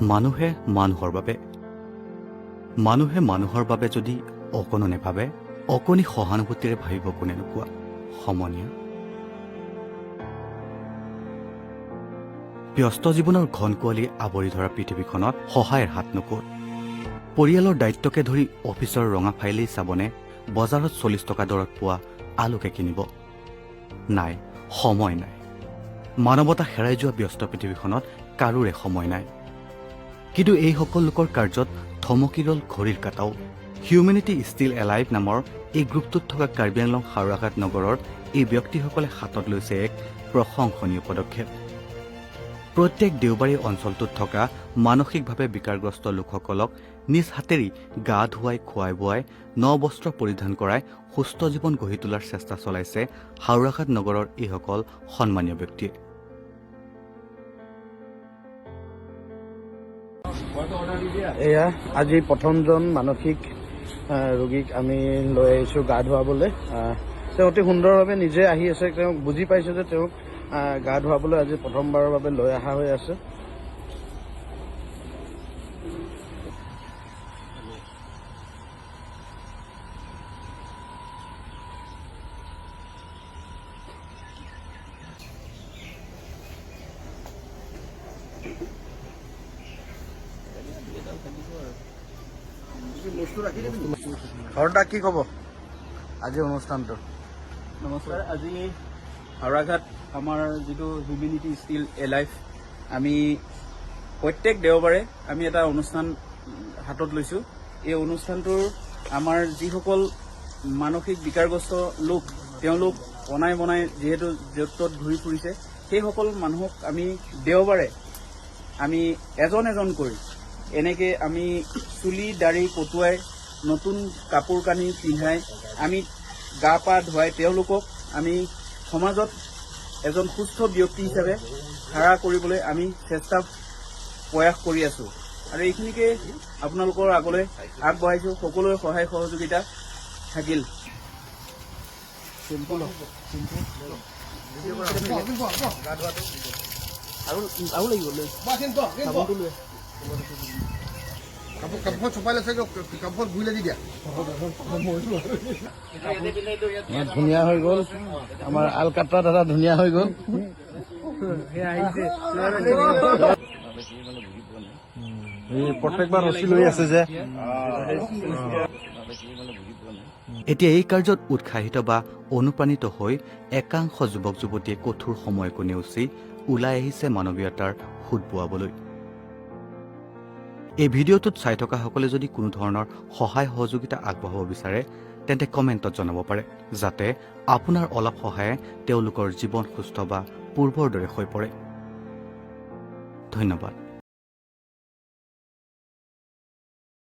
মানুহে মানুহৰ বাবে যদি অকণো নেভাবে, অকণি সহানুভূতিৰে ভাবিব কোনে নোকোৱা সমনীয়া। ব্যস্ত জীৱনৰ ঘন কুঁৱলী আৱৰি ধৰা পৃথিৱীখনত সহায়ৰ হাত নোকোত। পৰিয়ালৰ দায়িত্বকে ধৰি অফিচৰ ৰঙা ফাইলেই চাবনে বজাৰত 40 টকা দৰত পোৱা আলুকে কিনিব? নাই, সময় নাই। মানৱতা হেৰাই যোৱা ব্যস্ত পৃথিৱীখনত কাৰোৰে সময় নাই। কিন্তু এই সকলো লোকৰ কাৰ্যত থমকি ৰল ঘড়ীৰ কাটাও। হিউমেনিটি ষ্টিল এলাইভ নামৰ এই গ্ৰুপটোত থকা কাৰ্বি আংলং হাওৰাঘাট নগৰৰ এই ব্যক্তিসকলে হাতত লৈছে এক প্ৰশংসনীয় পদক্ষেপ। প্ৰত্যেক দেওবাৰে অঞ্চলটোত থকা মানসিকভাৱে বিকাৰগ্ৰস্ত লোকসকলক নিজ হাতেৰে গা ধুৱাই খুৱাই বোৱাই ন-বস্ত্ৰ পৰিধান কৰাই সুস্থ জীৱন গঢ়ি তোলাৰ চেষ্টা চলাইছে হাওৰাঘাট নগৰৰ এইসকল সন্মানীয় ব্যক্তিয়ে। এয়া আজি প্ৰথমজন মানসিক ৰোগীক আমি লৈ আহিছোঁ গা ধুৱাবলৈ। তেওঁ অতি সুন্দৰভাৱে নিজে আহি আছে। তেওঁক বুজি পাইছোঁ যে তেওঁক গা ধুৱাবলৈ আজি প্ৰথমবাৰৰ বাবে লৈ অহা হৈ আছে। ঘৰটা কি ক'ব আজি অনুষ্ঠানটো? নমস্কাৰ। আজি হাওৰাঘাট আমাৰ যিটো হিউমেনিটি ষ্টিল এলাইভ, আমি প্ৰত্যেক দেওবাৰে আমি এটা অনুষ্ঠান হাতত লৈছোঁ। এই অনুষ্ঠানটোৰ আমাৰ যিসকল মানসিক বিকাৰগ্ৰস্ত লোক, তেওঁলোক অনাই বনাই যিহেতু য'ত ত'ত ঘূৰি ফুৰিছে, সেইসকল মানুহক আমি দেওবাৰে আমি এজন এজন কৰি এনেকৈ আমি চুলি দাড়ি কটুৱাই নতুন কাপোৰ কানি পিন্ধাই আমি গা পা ধুৱাই তেওঁলোকক আমি সমাজত এজন সুস্থ ব্যক্তি হিচাপে খাৰা কৰিবলৈ আমি প্ৰয়াস কৰি আছোঁ। আৰু এইখিনিকে আপোনালোকৰ আগলৈ আগবঢ়াইছোঁ। সকলোৰে সহায় সহযোগিতা থাকিল। আৰু লাগিব ধুনীয়া হৈ গ'ল। আমাৰ আলকাটৰা দাদা ধুনীয়া হৈ গ'ল। প্ৰত্যেকবাৰ ৰচি লৈ আছে যে। এতিয়া এই কাৰ্যত উৎসাহিত বা অনুপ্ৰাণিত হৈ একাংশ যুৱক যুৱতীয়ে কঠোৰ সময়কো নেওচি ওলাই আহিছে মানৱীয়তাৰ সোঁত বোৱাবলৈ। এই ভিডিঅ'টোত চাই থকাসকলে যদি কোনো ধৰণৰ সহায় সহযোগিতা আগবঢ়াব বিচাৰে তেন্তে কমেণ্টত জনাব পাৰে, যাতে আপোনাৰ অলপ সহায়ে তেওঁলোকৰ জীৱন সুস্থ বা পূৰ্বৰ দৰে হৈ পৰে। ধন্যবাদ।